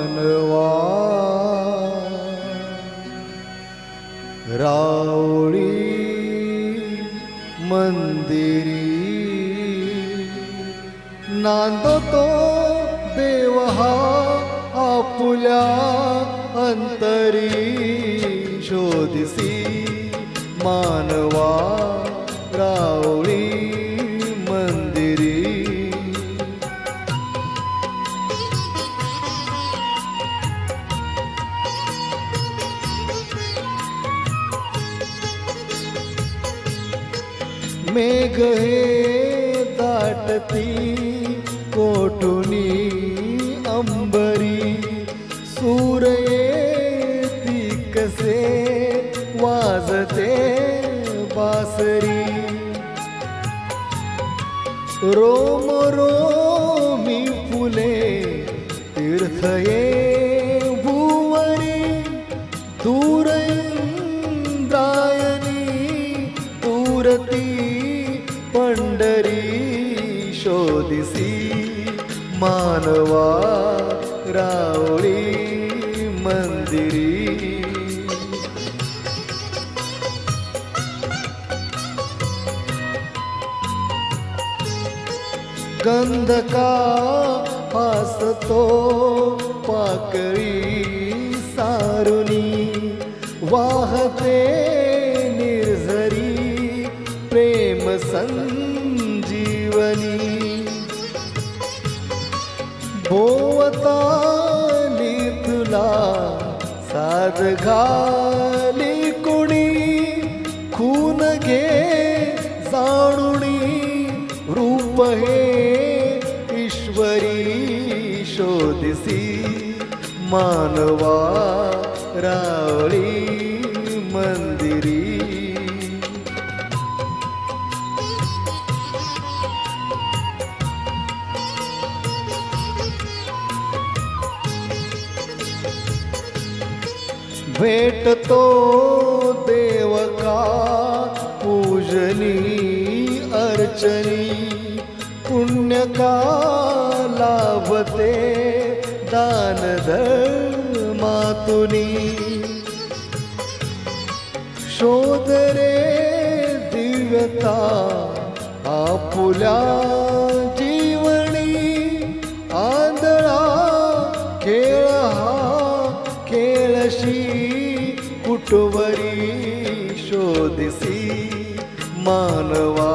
मानवा रावळी मंदिरी नांदतो देव हा आपुल्या अंतरी शोधिसी मानवा रावळी मंदिरी मेघ हे दाटती कोठुनी अंबरी सूर येती कसे वाजते बासरी रोम रोमी फुले तीर्थ ये भुवरी दूर इंद्रायणी पूरती पंढरी शोधिसी मानवा रावळी मंदिरी गंधका हसतो पाकळी सारुनी वाहते निर्झरी प्रेम संजीवनी भोवताली तुला साध घाली कुणी खून घे जाणुनी रूप हे ईश्वरी शोधिसी मानवा रावळी मंदिरी भेटतो देव का पूजनी अर्चनी पुण्य का लाभते दान धर्मातुनी शोध रे दिव्यता आपुल्या जीवनी आंधळा खेळ हा खेळशी कुटवरी शोधिसी मानवा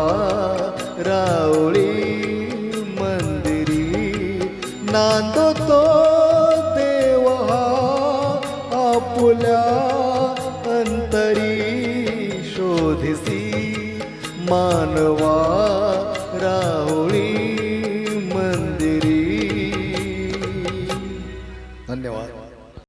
रावळी मंदिरी नांदतो देव हा आपुल्या अंतरी शोधिसी मानवा रावळी